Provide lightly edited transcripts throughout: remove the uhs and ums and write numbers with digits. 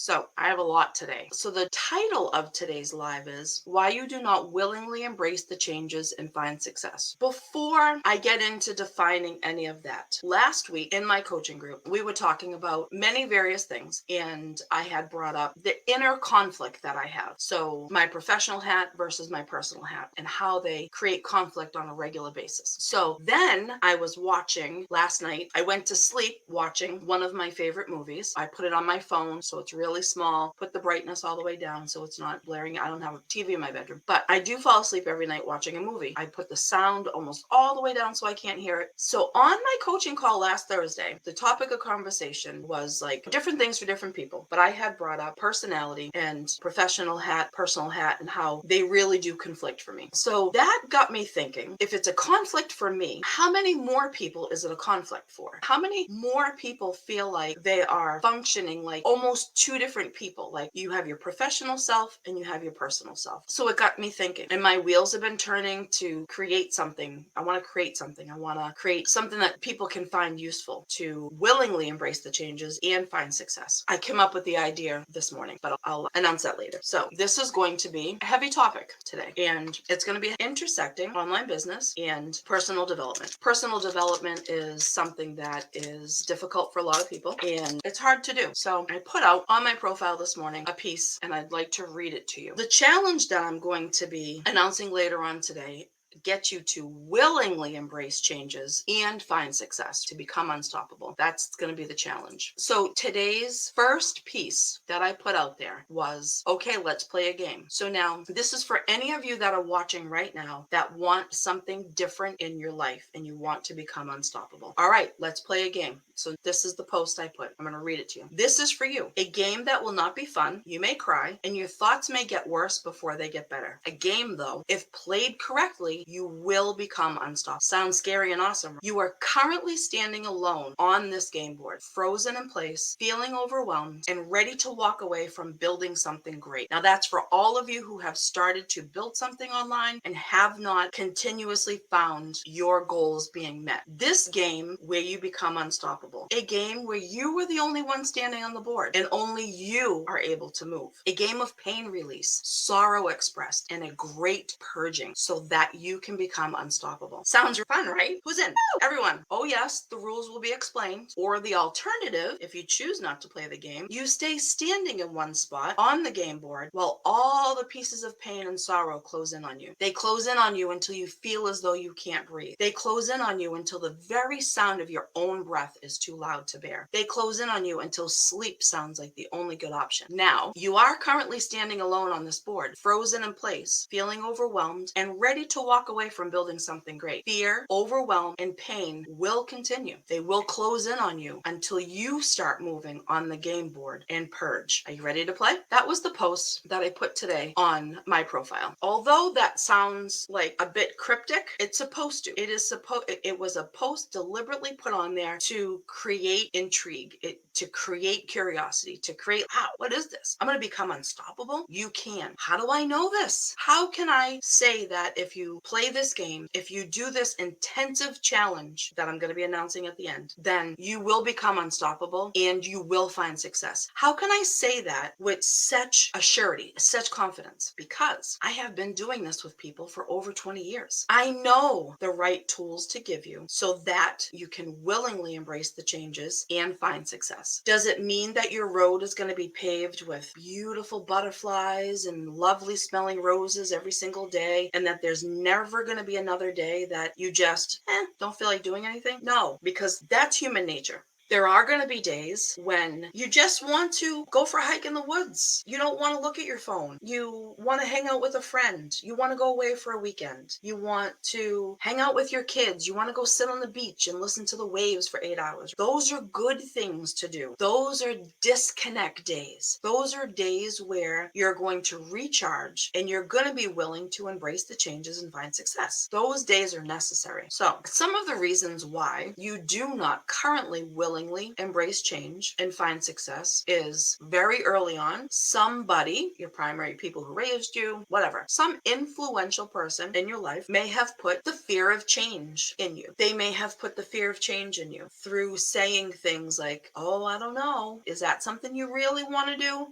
So I have a lot today. So the title of today's live is Why You Do Not Willingly Embrace the Changes and Find Success. Before I get into defining any of that, last week in my coaching group, we were talking about many various things, and I had brought up the inner conflict that I have. So my professional hat versus my personal hat and how they create conflict on a regular basis. So then I was watching last night. I went to sleep watching one of my favorite movies. I put it on my phone so it's really small, put the brightness all the way down so it's not blaring. I don't have a TV in my bedroom, but I do fall asleep every night watching a movie. I put the sound almost all the way down so I can't hear it. So on my coaching call last Thursday, the topic of conversation was like different things for different people, but I had brought up personality and professional hat, personal hat, and how they really do conflict for me. So that got me thinking, if it's a conflict for me, how many more people is it a conflict for? How many more people feel like they are functioning like almost two different people? Like you have your professional self and you have your personal self. So it got me thinking, and my wheels have been turning to create something. I want to create something. I want to create something that people can find useful to willingly embrace the changes and find success. I came up with the idea this morning, but I'll announce that later. So this is going to be a heavy topic today, and it's going to be intersecting online business and personal development. Personal development is something that is difficult for a lot of people, and it's hard to do. So I put out on my profile this morning a piece, and I'd like to read it to you. The challenge that I'm going to be announcing later on today get you to willingly embrace changes and find success to become unstoppable. That's going to be the challenge. So today's first piece that I put out there was, okay, let's play a game. So now this is for any of you that are watching right now that want something different in your life and you want to become unstoppable. All right, let's play a game. So this is the post I put. I'm going to read it to you. This is for you. A game that will not be fun. You may cry and your thoughts may get worse before they get better. A game though, if played correctly, you will become unstoppable. Sounds scary and awesome. You are currently standing alone on this game board, frozen in place, feeling overwhelmed, and ready to walk away from building something great. Now that's for all of you who have started to build something online and have not continuously found your goals being met. This game where you become unstoppable. A game where you were the only one standing on the board and only you are able to move. A game of pain release, sorrow expressed, and a great purging so that you can become unstoppable. Sounds fun, right? Who's in? Woo! Everyone. Oh yes, the rules will be explained. Or the alternative, if you choose not to play the game, you stay standing in one spot on the game board while all the pieces of pain and sorrow close in on you. They close in on you until you feel as though you can't breathe. They close in on you until the very sound of your own breath is too loud to bear. They close in on you until sleep sounds like the only good option. Now, you are currently standing alone on this board, frozen in place, feeling overwhelmed and ready to walk away from building something great. Fear, overwhelm, and pain will continue. They will close in on you until you start moving on the game board and purge. Are you ready to play? That was the post that I put today on my profile. Although that sounds like a bit cryptic, it's supposed to. It was a post deliberately put on there to create intrigue, to create curiosity, to create, wow, what is this? I'm going to become unstoppable? You can. How do I know this? How can I say that if you play this game, if you do this intensive challenge that I'm going to be announcing at the end, then you will become unstoppable and you will find success? How can I say that with such a surety, such confidence? Because I have been doing this with people for over 20 years. I know the right tools to give you so that you can willingly embrace the changes and find success. Does it mean that your road is going to be paved with beautiful butterflies and lovely smelling roses every single day, and that there's never going to be another day that you just don't feel like doing anything? No, because that's human nature. There are going to be days when you just want to go for a hike in the woods. You don't want to look at your phone. You want to hang out with a friend. You want to go away for a weekend. You want to hang out with your kids. You want to go sit on the beach and listen to the waves for 8 hours. Those are good things to do. Those are disconnect days. Those are days where you're going to recharge and you're going to be willing to embrace the changes and find success. Those days are necessary. So some of the reasons why you do not currently willingly willingly embrace change and find success is very early on, somebody, your primary people who raised you, whatever, some influential person in your life may have put the fear of change in you. They may have put the fear of change in you through saying things like, oh, I don't know, is that something you really want to do?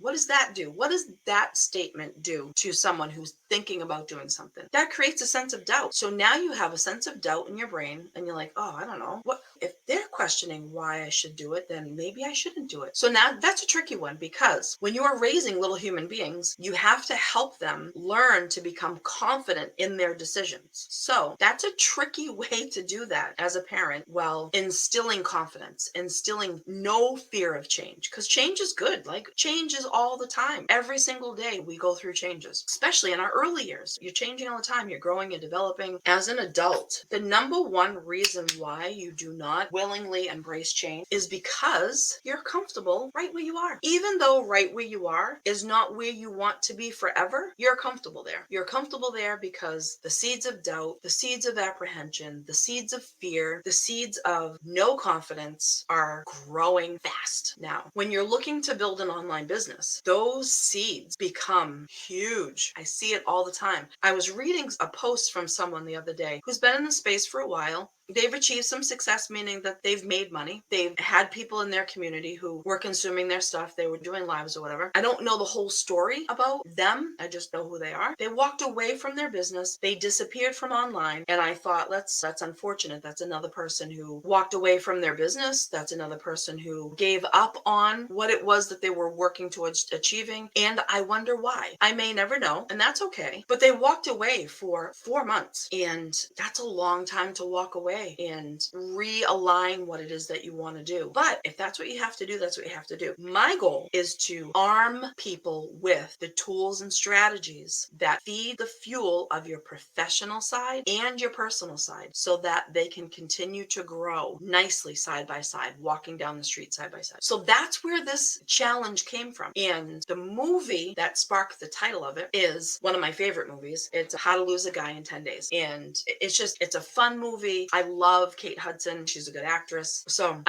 What does that do? What does that statement do to someone who's thinking about doing something? That creates a sense of doubt. So now you have a sense of doubt in your brain and you're like, oh, I don't know. What if they're questioning why I should do it, then maybe I shouldn't do it. So now that's a tricky one, because when you are raising little human beings, you have to help them learn to become confident in their decisions. So that's a tricky way to do that as a parent, while instilling confidence, instilling no fear of change, because change is good. Like, change is all the time. Every single day we go through changes, especially in our early years. You're changing all the time. You're growing, you're developing. As an adult, the number one reason why you do not willingly embrace change is because you're comfortable right where you are. Even though right where you are is not where you want to be forever, you're comfortable there. You're comfortable there because the seeds of doubt, the seeds of apprehension, the seeds of fear, the seeds of no confidence are growing fast. Now, when you're looking to build an online business, those seeds become huge. I see it all the time. I was reading a post from someone the other day who's been in the space for a while. They've achieved some success, meaning that they've made money. They've had people in their community who were consuming their stuff. They were doing lives or whatever. I don't know the whole story about them. I just know who they are. They walked away from their business. They disappeared from online. And I thought, that's unfortunate. That's another person who walked away from their business. That's another person who gave up on what it was that they were working towards achieving. And I wonder why. I may never know, and that's okay. But they walked away for 4 months. And that's a long time to walk away and realign what it is that you want to do. But if that's what you have to do, that's what you have to do. My goal is to arm people with the tools and strategies that feed the fuel of your professional side and your personal side, so that they can continue to grow nicely side by side, walking down the street side by side. So that's where this challenge came from. And the movie that sparked the title of it is one of my favorite movies. It's How to Lose a Guy in 10 Days. And it's a fun movie. I love Kate Hudson. She's a good actress. So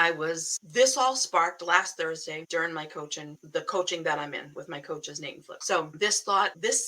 this all sparked last Thursday during my coaching, the coaching that I'm in with my coaches, Nate and Flip. So this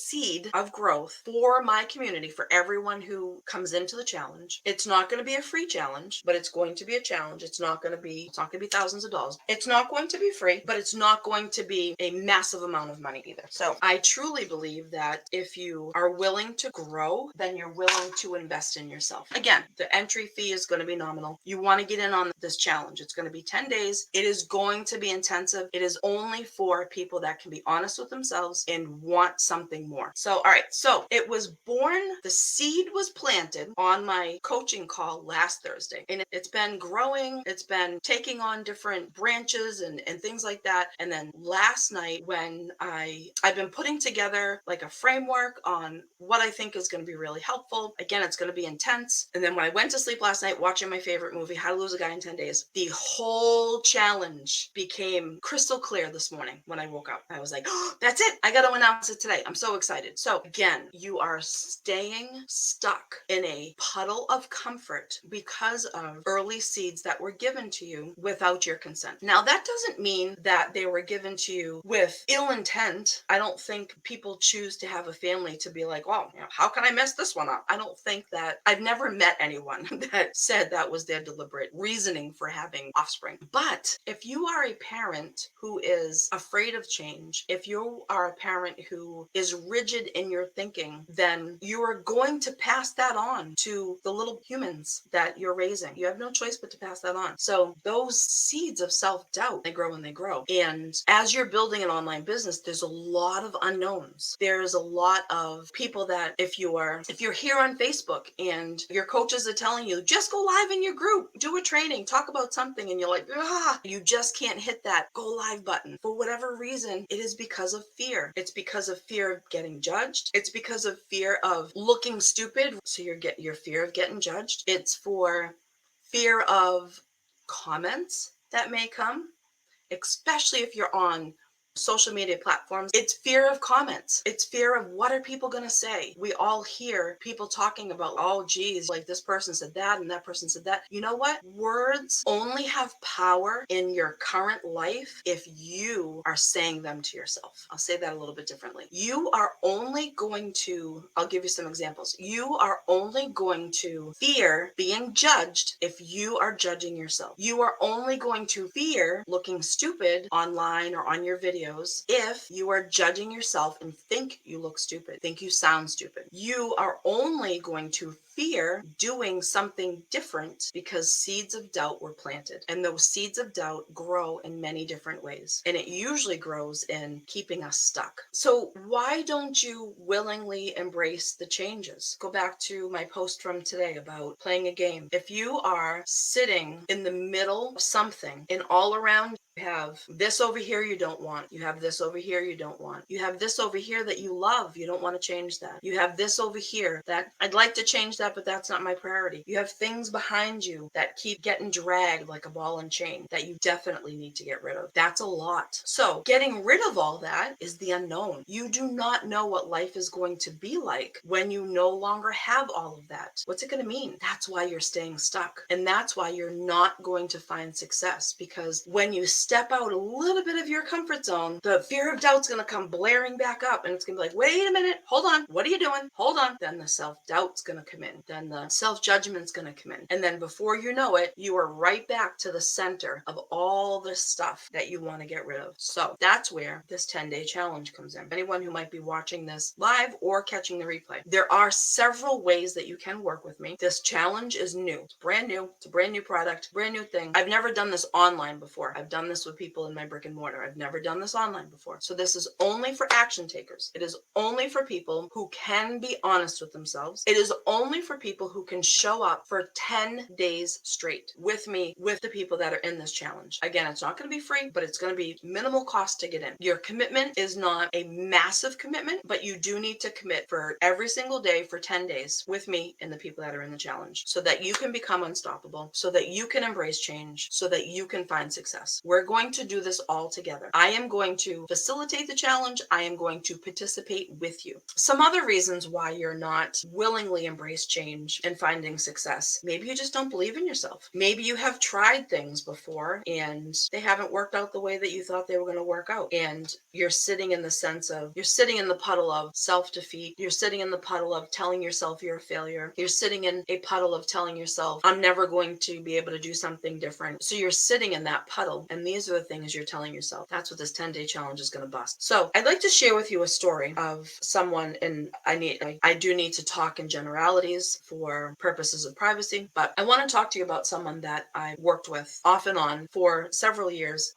seed of growth for my community, for everyone who comes into the challenge. It's not going to be a free challenge, but it's going to be a challenge. It's not going to be thousands of dollars. It's not going to be free, but it's not going to be a massive amount of money either. So I truly believe that if you are willing to grow, then you're willing to invest in yourself. Again, the entry fee is going to be nominal. You want to get in on this challenge. It's going to be 10 days. It is going to be intensive. It is only for people that can be honest with themselves and want something more. So, all right. So it was born, the seed was planted on my coaching call last Thursday, and it's been growing. It's been taking on different branches and things like that. And then last night, when I've been putting together like a framework on what I think is going to be really helpful. Again, it's going to be intense. And then when I went to sleep last night watching my favorite movie, How to Lose a Guy in 10 Days, the whole challenge became crystal clear this morning when I woke up. I was like, oh, that's it. I got to announce it today. I'm so excited. So again, you are staying stuck in a puddle of comfort because of early seeds that were given to you without your consent. Now, that doesn't mean that they were given to you with ill intent. I don't think people choose to have a family to be like, well, how can I mess this one up? I don't think that. I've never met anyone that said that was their deliberate reasoning for having offspring. But if you are a parent who is afraid of change, if you are a parent who is rigid in your thinking, then you are going to pass that on to the little humans that you're raising. You have no choice but to pass that on. So those seeds of self-doubt, they grow and they grow. And as you're building an online business, there's a lot of unknowns. There's a lot of people that if you're here on Facebook and your coaches are telling you, just go live in your group, do a training, talk about something, and you're like, you just can't hit that go live button. For whatever reason, it is because of fear. It's because of fear of getting judged. It's because of fear of looking stupid. So your fear of getting judged. It's for fear of comments that may come, especially if you're on social media platforms, it's fear of comments. It's fear of what are people going to say. We all hear people talking about, oh, geez, like this person said that and that person said that. You know what? Words only have power in your current life if you are saying them to yourself. I'll say that a little bit differently. You are only going to, I'll give you some examples. You are only going to fear being judged if you are judging yourself. You are only going to fear looking stupid online or on your videos if you are judging yourself and think you look stupid, think you sound stupid. You are only going to fear doing something different because seeds of doubt were planted. And those seeds of doubt grow in many different ways. And it usually grows in keeping us stuck. So why don't you willingly embrace the changes? Go back to my post from today about playing a game. If you are sitting in the middle of something and all around you have this over here you don't want. You have this over here you don't want. You have this over here that you love. You don't want to change that. You have this over here that I'd like to change that, but that's not my priority. You have things behind you that keep getting dragged like a ball and chain that you definitely need to get rid of. That's a lot. So getting rid of all that is the unknown. You do not know what life is going to be like when you no longer have all of that. What's it going to mean? That's why you're staying stuck. And that's why you're not going to find success, because when you step out a little bit of your comfort zone, the fear of doubt's going to come blaring back up and it's going to be like, wait a minute, hold on, what are you doing? Hold on. Then the self-doubt's going to come in. Then the self-judgment's going to come in. And then before you know it, you are right back to the center of all the stuff that you want to get rid of. So that's where this 10-day challenge comes in. Anyone who might be watching this live or catching the replay, there are several ways that you can work with me. This challenge is new. It's brand new. It's a brand new product, brand new thing. I've never done this online before. I've done this with people in my brick and mortar. I've never done this online before. So this is only for action takers. It is only for people who can be honest with themselves. It is only for people who can show up for 10 days straight with me, with the people that are in this challenge. Again, it's not going to be free, but it's going to be minimal cost to get in. Your commitment is not a massive commitment, but you do need to commit for every single day for 10 days with me and the people that are in the challenge so that you can become unstoppable, so that you can embrace change, so that you can find success. We're going to do this all together. I am going to facilitate the challenge. I am going to participate with you. Some other reasons why you're not willingly embrace change and finding success. Maybe you just don't believe in yourself. Maybe you have tried things before and they haven't worked out the way that you thought they were going to work out. And you're sitting in the sense of, you're sitting in the puddle of self-defeat. You're sitting in the puddle of telling yourself you're a failure. You're sitting in a puddle of telling yourself, I'm never going to be able to do something different. So you're sitting in that puddle. And these are the things you're telling yourself. That's what this 10-day challenge is going to bust. So I'd like to share with you a story of someone, and I do need to talk in generalities for purposes of privacy, but I want to talk to you about someone that I worked with off and on for several years,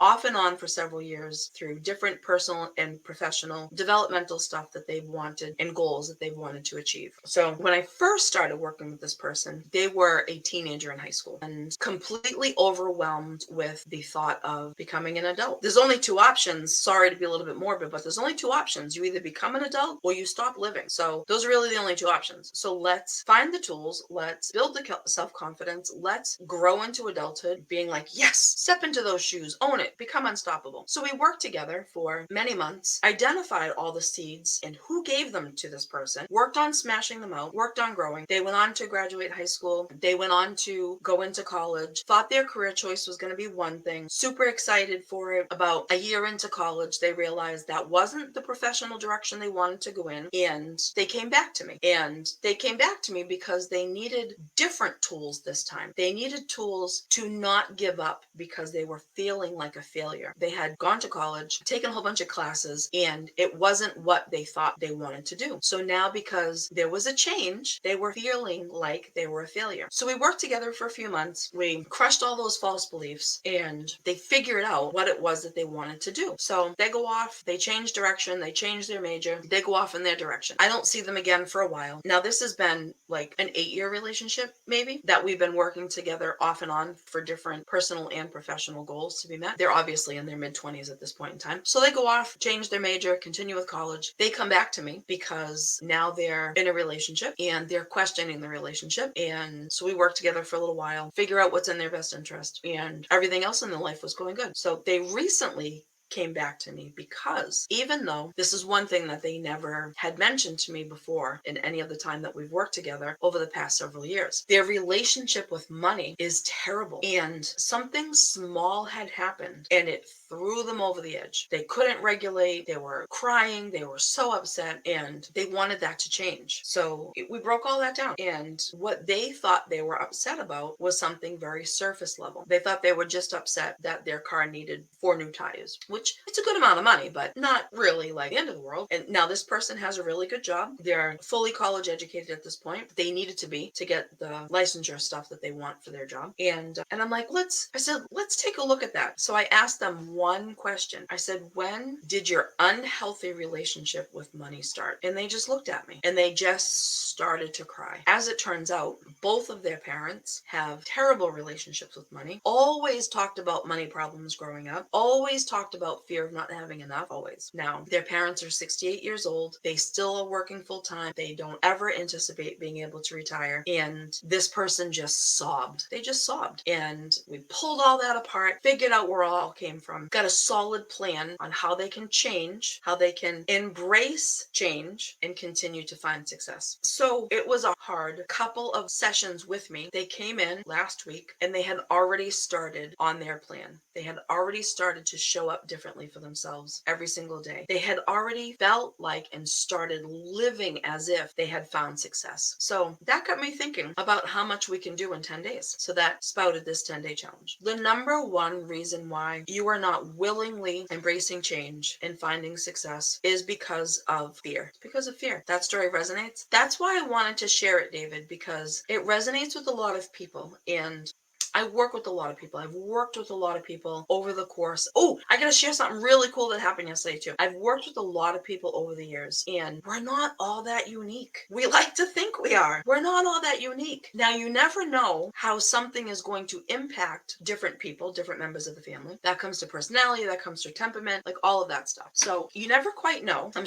through different personal and professional developmental stuff that they've wanted and goals that they've wanted to achieve. So when I first started working with this person, they were a teenager in high school and completely overwhelmed with the thought of becoming an adult. There's only two options. Sorry to be a little bit morbid, but there's only two options. You either become an adult or you stop living. So those are really the only two options. So let's find the tools. Let's build the self-confidence. Let's grow into adulthood, being like, yes, step into those shoes, own it, become unstoppable. So we worked together for many months, identified all the seeds and who gave them to this person, worked on smashing them out, worked on growing. They went on to graduate high school. They went on to go into college, thought their career choice was going to be one thing, super excited for it. About a year into college, they realized that wasn't the professional direction they wanted to go in. And they came back to me. And they came back to me because they needed different tools this time. They needed tools to not give up because they were feeling like a failure. They had gone to college, taken a whole bunch of classes, and it wasn't what they thought they wanted to do. So now, because there was a change, they were feeling like they were a failure. So we worked together for a few months. We crushed all those false beliefs and they figured out what it was that they wanted to do. So they go off, they change direction, they change their major, they go off in their direction. I don't see them again for a while. Now, this has been like an 8-year relationship, maybe, that we've been working together off and on for different personal and professional goals to be met. They're obviously in their mid-20s at this point in time. So they go off, change their major, continue with college. They come back to me because now they're in a relationship and they're questioning the relationship. And so we work together for a little while, figure out what's in their best interest, and everything else in their life was going good. So they recently came back to me, because even though this is one thing that they never had mentioned to me before in any of the time that we've worked together over the past several years, their relationship with money is terrible. And something small had happened and it threw them over the edge. They couldn't regulate. They were crying. They were so upset and they wanted that to change. So we broke all that down. And what they thought they were upset about was something very surface level. They thought they were just upset that their car needed 4 new tires, which it's a good amount of money, but not really like the end of the world. And now this person has a really good job. They're fully college educated at this point. They needed to be to get the licensure stuff that they want for their job. And I'm like, let's take a look at that. So I asked them one question. I said, when did your unhealthy relationship with money start? And they just looked at me and they just started to cry. As it turns out, both of their parents have terrible relationships with money, always talked about money problems growing up, always talked about fear of not having enough, always. Now, their parents are 68 years old. They still are working full time. They don't ever anticipate being able to retire. And this person just sobbed. They just sobbed. And we pulled all that apart, figured out where it all came from, got a solid plan on how they can change, how they can embrace change and continue to find success. So it was a hard couple of sessions with me. They came in last week and they had already started on their plan. They had already started to show up differently for themselves every single day. They had already felt like and started living as if they had found success. So that got me thinking about how much we can do in 10 days. So that spouted this 10-day challenge. The number one reason why you are not willingly embracing change and finding success is because of fear. It's because of fear. That story resonates. That's why I wanted to share it, David, because it resonates with a lot of people. And I work with a lot of people. I've worked with a lot of people over the course. Oh, I gotta share something really cool that happened yesterday too. I've worked with a lot of people over the years, and we're not all that unique. We like to think we are. We're not all that unique. Now, you never know how something is going to impact different people, different members of the family. That comes to personality, that comes to temperament, like all of that stuff. So you never quite know. I'm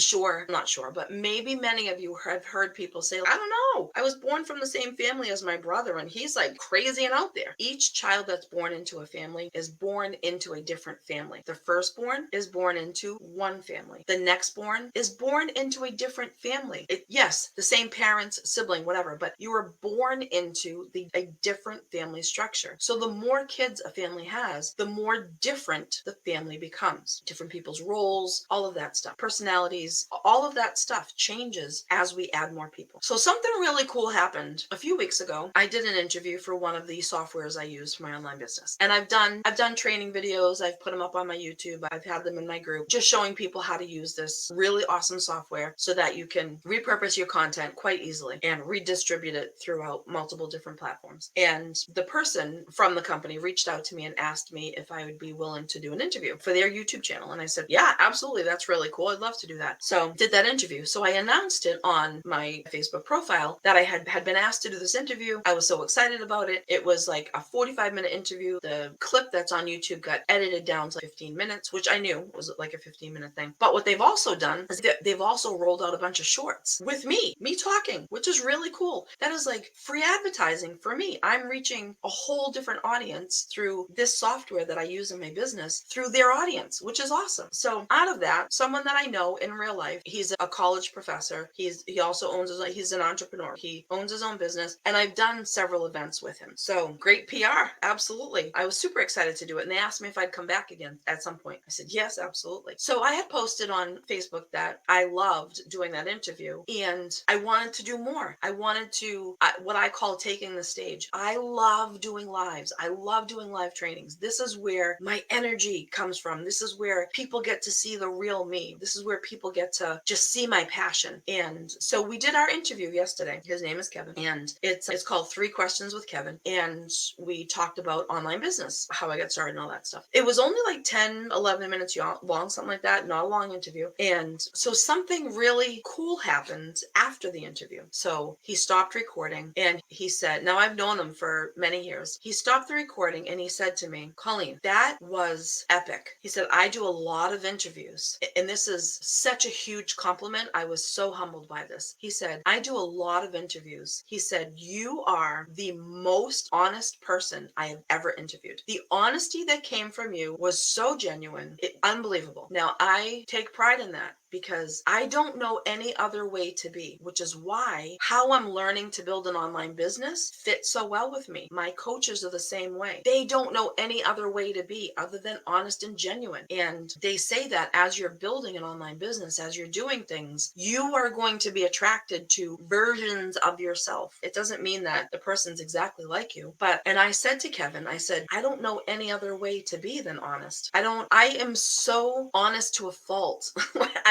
not sure, but maybe many of you have heard people say, I don't know, I was born from the same family as my brother, and he's like crazy and out there. Each child that's born into a family is born into a different family. The firstborn is born into one family. The next born is born into a different family. Yes, the same parents, sibling, whatever, but you are born into a different family structure. So the more kids a family has, the more different the family becomes. Different people's roles, all of that stuff, personalities, all of that stuff changes as we add more people. So something really cool happened a few weeks ago. I did an interview for one of the softwares I use for my online business. And I've done training videos. I've put them up on my YouTube. I've had them in my group, just showing people how to use this really awesome software so that you can repurpose your content quite easily and redistribute it throughout multiple different platforms. And the person from the company reached out to me and asked me if I would be willing to do an interview for their YouTube channel. And I said, yeah, absolutely. That's really cool. I'd love to do that. So did that interview. So I announced it on my Facebook profile that I had been asked to do this interview. I was so excited about it. It was like a 45-minute interview. The clip that's on YouTube got edited down to like 15 minutes, which I knew was like a 15-minute thing. But what they've also done is they've also rolled out a bunch of shorts with me talking, which is really cool. That is like free advertising for me. I'm reaching a whole different audience through this software that I use in my business through their audience, which is awesome. So out of that, someone that I know in real life, he's a college professor. He also owns he's an entrepreneur. He owns his own business, and I've done several events with him. So great PR. Absolutely. I was super excited to do it. And they asked me if I'd come back again at some point. I said, yes, absolutely. So I had posted on Facebook that I loved doing that interview and I wanted to do more. I wanted to, what I call taking the stage. I love doing lives. I love doing live trainings. This is where my energy comes from. This is where people get to see the real me. This is where people get to just see my passion. And so we did our interview yesterday. His name is Kevin, and it's called 3 Questions with Kevin. And we talked about online business, how I got started and all that stuff. It was only like 10, 11 minutes long, something like that. Not a long interview. And so something really cool happened after the interview. So he stopped recording and he said, now I've known him for many years. He stopped the recording and he said to me, Colleen, that was epic. He said, I do a lot of interviews. And this is such a huge compliment. I was so humbled by this. He said, I do a lot of interviews. He said, you are the most honest person person I have ever interviewed. The honesty that came from you was so genuine, unbelievable. Now, I take pride in that because I don't know any other way to be, which is why how I'm learning to build an online business fits so well with me. My coaches are the same way. They don't know any other way to be other than honest and genuine. And they say that as you're building an online business, as you're doing things, you are going to be attracted to versions of yourself. It doesn't mean that the person's exactly like you, and I said to Kevin, I said, I don't know any other way to be than honest. I am so honest to a fault.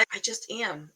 I just am.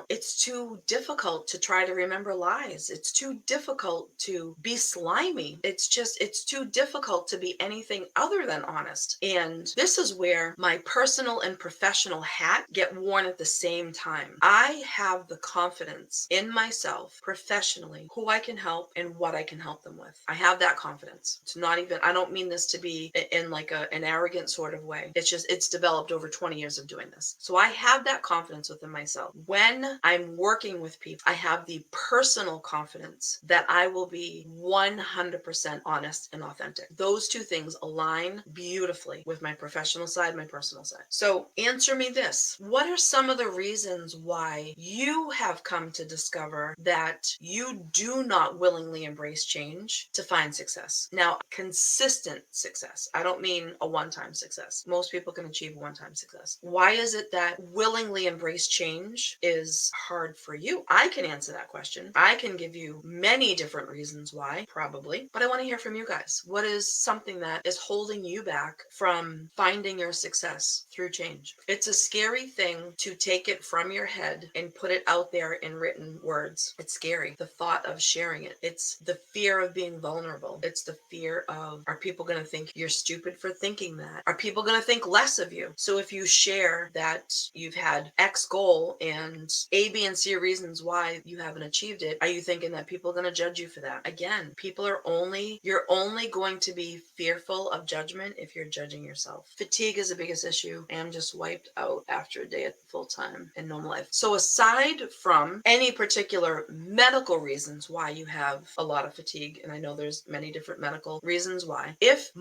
It's too difficult to try to remember lies. It's too difficult to be slimy. It's too difficult to be anything other than honest. And this is where my personal and professional hat get worn at the same time. I have the confidence in myself professionally, who I can help and what I can help them with. I have that confidence. It's not even, I don't mean this to be in like an arrogant sort of way. It's developed over 20 years of doing this. So I have that confidence within myself. When I'm working with people, I have the personal confidence that I will be 100% honest and authentic. Those two things align beautifully with my professional side, my personal side. So answer me this. What are some of the reasons why you have come to discover that you do not willingly embrace change to find success? Now, consistent success. I don't mean a one-time success. Most people can achieve one-time success. Why is it that willingly embrace change is hard for you? I can answer that question. I can give you many different reasons why, probably, but I want to hear from you guys. What is something that is holding you back from finding your success through change? It's a scary thing to take it from your head and put it out there in written words. It's scary. The thought of sharing it. It's the fear of being vulnerable. It's the fear of, are people going to think you're stupid for thinking that? Are people going to think less of you? So if you share that you've had X goal and A, B, and C reasons why you haven't achieved it, are you thinking that people are going to judge you for that? Again, you're only going to be fearful of judgment if you're judging yourself. Fatigue is the biggest issue. I am just wiped out after a day at full time in normal life. So aside from any particular medical reasons why you have a lot of fatigue, and I know there's many different medical reasons why, if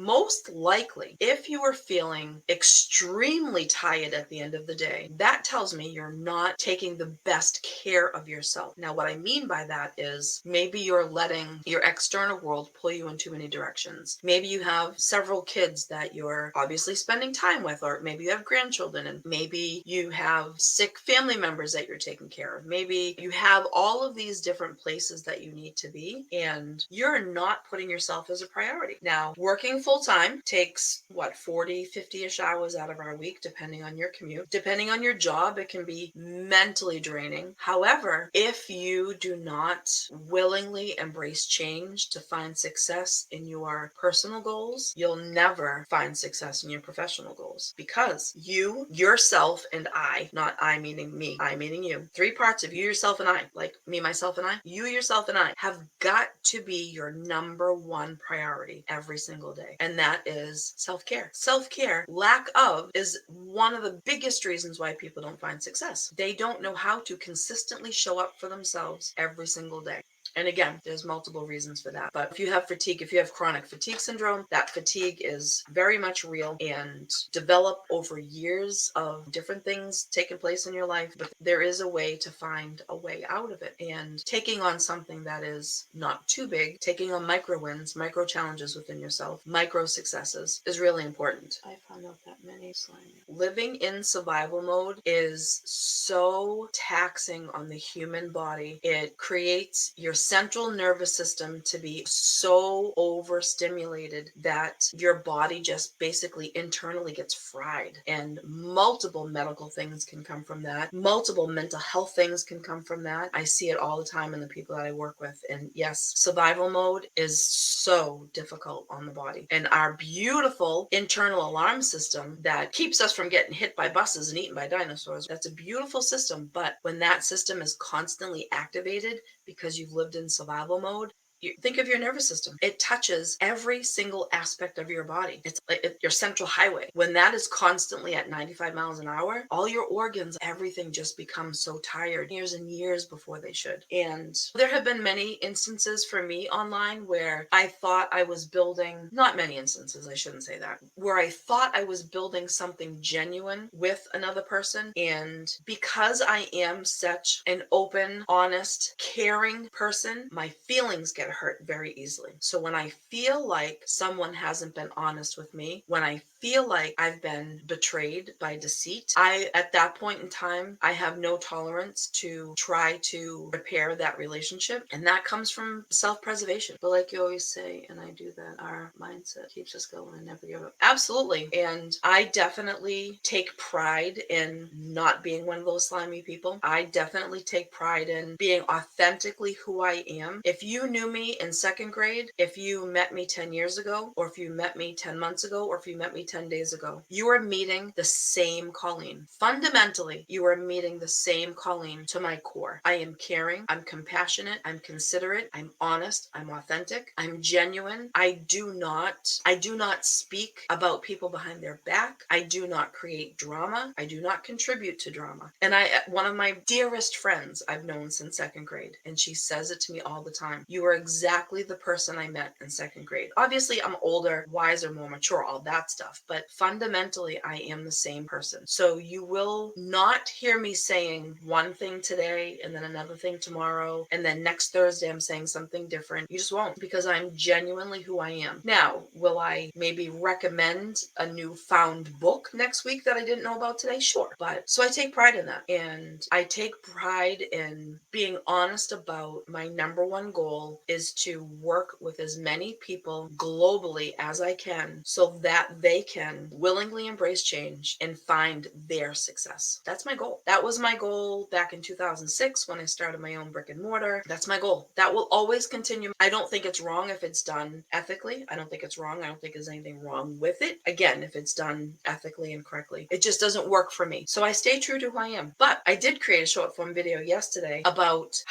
you are feeling extremely tired at the end of the day, that tells me you're not taking the best care of yourself. Now, what I mean by that is maybe you're letting your external world pull you in too many directions. Maybe you have several kids that you're obviously spending time with, or maybe you have grandchildren, and maybe you have sick family members that you're taking care of. Maybe you have all of these different places that you need to be, and you're not putting yourself as a priority. Now, working full time takes 40, 50-ish hours out of our week, depending on your commute. Depending on your job, it can be mentally draining. However, if you do not willingly embrace change to find success in your personal goals, you'll never find success in your professional goals, because you, yourself, and I, not I meaning me, I meaning you, three parts of you, yourself, and I, like me, myself, and I, you, yourself, and I, have got to be your number one priority every single day. And that is self-care. Self-care, lack of, is one of the biggest reasons why people don't find success. They don't know how to consistently show up for themselves every single day. And again, there's multiple reasons for that. But if you have fatigue, if you have chronic fatigue syndrome, that fatigue is very much real and developed over years of different things taking place in your life. But there is a way to find a way out of it. And taking on something that is not too big, taking on micro wins, micro challenges within yourself, micro successes is really important. I found out that many slimy. Living in survival mode is so taxing on the human body. It creates your central nervous system to be so overstimulated that your body just basically internally gets fried, and multiple medical things can come from that. Multiple mental health things can come from that. I see it all the time in the people that I work with. And yes, survival mode is so difficult on the body. And our beautiful internal alarm system that keeps us from getting hit by buses and eaten by dinosaurs, that's a beautiful system. But when that system is constantly activated because you've lived in survival mode, think of your nervous system. It touches every single aspect of your body. It's like your central highway. When that is constantly at 95 miles an hour, all your organs, everything just becomes so tired years and years before they should. And there have been many instances for me online where I thought I was building, not many instances, I shouldn't say that, where I thought I was building something genuine with another person. And because I am such an open, honest, caring person, my feelings get hurt very easily. So when I feel like someone hasn't been honest with me, when I feel like I've been betrayed by deceit, at that point in time, I have no tolerance to try to repair that relationship. And that comes from self-preservation. But like you always say, and I do that, our mindset keeps us going and never give up. Absolutely. And I definitely take pride in not being one of those slimy people. I definitely take pride in being authentically who I am. If you knew me in second grade, if you met me 10 years ago, or if you met me 10 months ago, or if you met me 10 days ago, you are meeting the same Colleen. Fundamentally, you are meeting the same Colleen to my core. I am caring, I'm compassionate, I'm considerate, I'm honest, I'm authentic, I'm genuine. I do not speak about people behind their back. I do not create drama. I do not contribute to drama. And one of my dearest friends I've known since second grade, and she says it to me all the time. You are exactly the person I met in second grade. Obviously, I'm older, wiser, more mature, all that stuff, but fundamentally, I am the same person. So you will not hear me saying one thing today and then another thing tomorrow, and then next Thursday I'm saying something different. You just won't, because I'm genuinely who I am. Now, will I maybe recommend a new found book next week that I didn't know about today? Sure. But so I take pride in that. And I take pride in being honest about my number one goal is to work with as many people globally as I can so that they can willingly embrace change and find their success. That's my goal. That was my goal back in 2006 when I started my own brick and mortar. That's my goal. That will always continue. I don't think it's wrong if it's done ethically. I don't think it's wrong. I don't think there's anything wrong with it. Again, if it's done ethically and correctly, it just doesn't work for me. So I stay true to who I am. But I did create a short form video yesterday about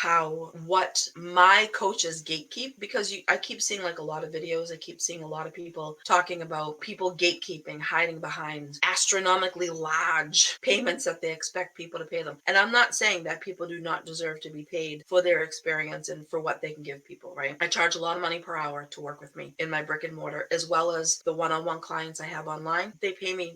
what my coaches gatekeep, because I keep seeing like a lot of videos. I keep seeing a lot of people talking about people gatekeeping, hiding behind astronomically large payments that they expect people to pay them. And I'm not saying that people do not deserve to be paid for their experience and for what they can give people, right? I charge a lot of money per hour to work with me in my brick and mortar, as well as the one-on-one clients I have online. They pay me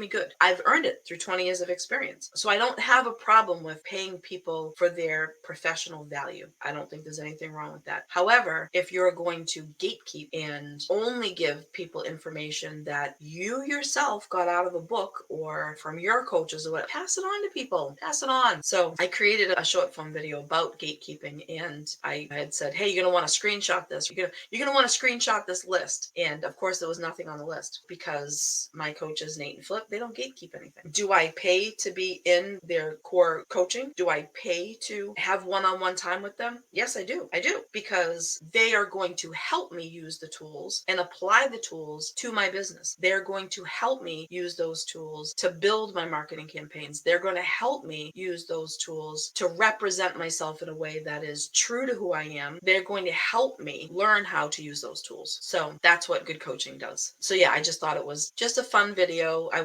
good. I've earned it through 20 years of experience. So I don't have a problem with paying people for their professional value. I don't think there's anything wrong with that. However, if you're going to gatekeep and only give people information that you yourself got out of a book or from your coaches or whatever, pass it on to people. Pass it on. So I created a short form video about gatekeeping, and I had said, hey, you're going to want to screenshot this. You're going to want to screenshot this list. And of course, there was nothing on the list because my coaches, Nate and Flip, they don't gatekeep anything. Do I pay to be in their core coaching? Do I pay to have one-on-one time with them? Yes, I do. I do, because they are going to help me use the tools and apply the tools to my business. They're going to help me use those tools to build my marketing campaigns. They're going to help me use those tools to represent myself in a way that is true to who I am. They're going to help me learn how to use those tools. So that's what good coaching does. So yeah, I just thought it was just a fun video. I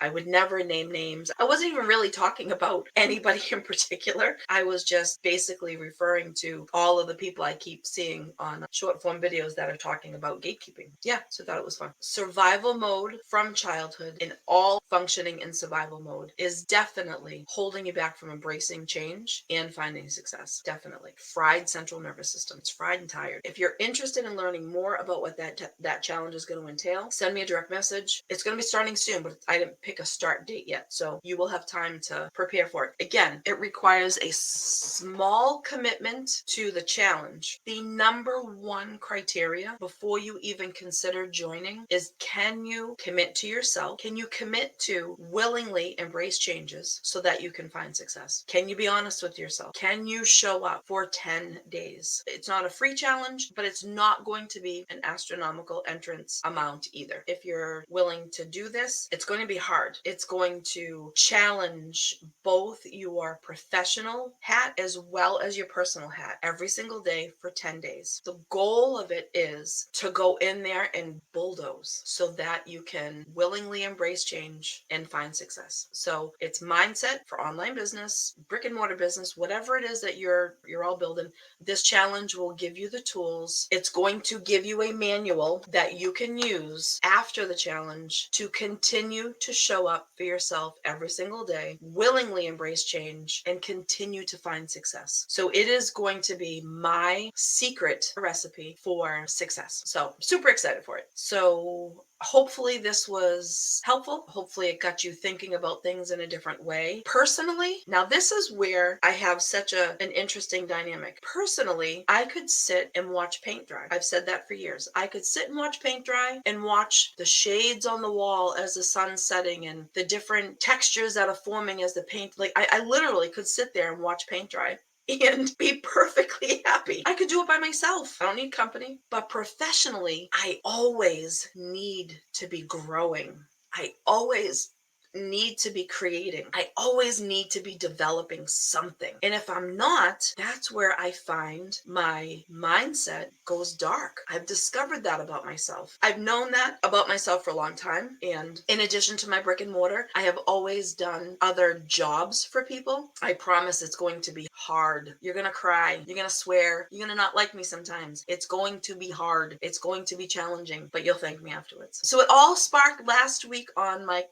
would never name names. I wasn't even really talking about anybody in particular. I was just basically referring to all of the people I keep seeing on short form videos that are talking about gatekeeping. Yeah, so I thought it was fun. Survival mode from childhood, and all functioning in survival mode, is definitely holding you back from embracing change and finding success. Definitely. Fried central nervous system. It's fried and tired. If you're interested in learning more about what that challenge is going to entail, send me a direct message. It's going to be starting soon, but I didn't pick a start date yet, so you will have time to prepare for it. Again, it requires a small commitment to the challenge. The number one criteria before you even consider joining joining is, can you commit to yourself? Can you commit to willingly embrace changes so that you can find success? Can you be honest with yourself? Can you show up for 10 days? It's not a free challenge, but it's not going to be an astronomical entrance amount either. If you're willing to do this, it's going to be hard. It's going to challenge both your professional hat as well as your personal hat every single day for 10 days. The goal of it is to go in there and bulldoze so that you can willingly embrace change and find success. So it's mindset for online business, brick and mortar business, whatever it is that you're all building. This challenge will give you the tools. It's going to give you a manual that you can use after the challenge to continue to show up for yourself every single day, willingly embrace change, and continue to find success. So it is going to be my secret recipe for success. So super excited for it. So hopefully this was helpful. Hopefully it got you thinking about things in a different way. Personally, now this is where I have such an interesting dynamic. Personally, I could sit and watch paint dry. I've said that for years. I could sit and watch paint dry and watch the shades on the wall as the sun's setting and the different textures that are forming as the paint. Like I literally could sit there and watch paint dry and be perfectly happy. I could do it by myself. I don't need company. But professionally, I always need to be growing. I always need to be creating. I always need to be developing something. And if I'm not, that's where I find my mindset goes dark. I've discovered that about myself. I've known that about myself for a long time. And in addition to my brick and mortar, I have always done other jobs for people. I promise it's going to be hard. You're going to cry. You're going to swear. You're going to not like me sometimes. It's going to be hard. It's going to be challenging, but you'll thank me afterwards. So it all sparked last week on my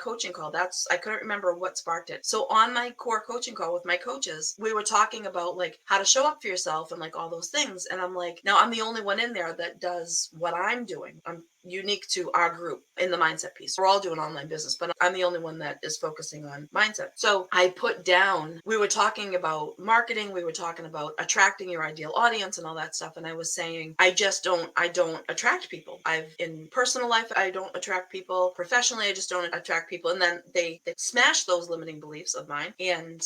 coaching call. I couldn't remember what sparked it. So on my core coaching call with my coaches, we were talking about like how to show up for yourself and like all those things. And I'm like, now I'm the only one in there that does what I'm doing. I'm unique to our group in the mindset piece. We're all doing online business, but I'm the only one that is focusing on mindset. So I put down, we were talking about marketing, we were talking about attracting your ideal audience and all that stuff. And I was saying, I don't attract people. In personal life, I don't attract people. Professionally, I just don't attract people. And then they smashed those limiting beliefs of mine. And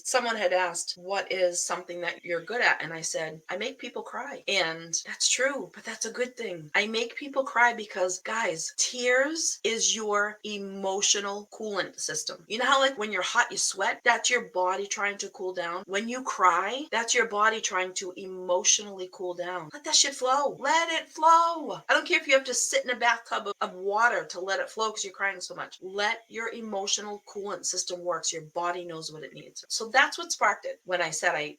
someone had asked, what is something that you're good at? And I said, I make people cry. And that's true, but that's a good thing. I make people cry because, guys, tears is your emotional coolant system. You know how like when you're hot, you sweat? That's your body trying to cool down. When you cry, that's your body trying to emotionally cool down. Let that shit flow. Let it flow. I don't care if you have to sit in a bathtub of water to let it flow because you're crying so much. Let your emotional coolant system work so your body knows what it needs. So that's what sparked it when I said I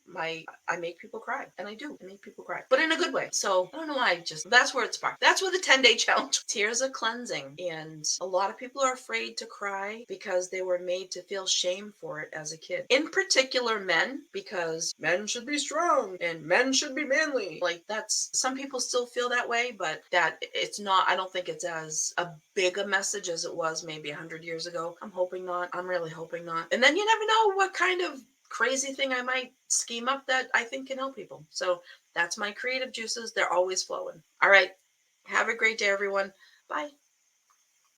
make people cry. And I do. I make people cry. But in a good way. So I don't know why that's where it sparked. That's where the 10-day challenge. Tears are cleansing. And a lot of people are afraid to cry because they were made to feel shame for it as a kid. In particular men, because men should be strong and men should be manly. Like that's, some people still feel that way, but that it's not, I don't think it's as a big a message as it was maybe 100 years ago. I'm hoping not. I'm really hoping not. And then you never know what kind of crazy thing I might scheme up that I think can help people. So that's my creative juices. They're always flowing. All right. Have a great day, everyone. Bye.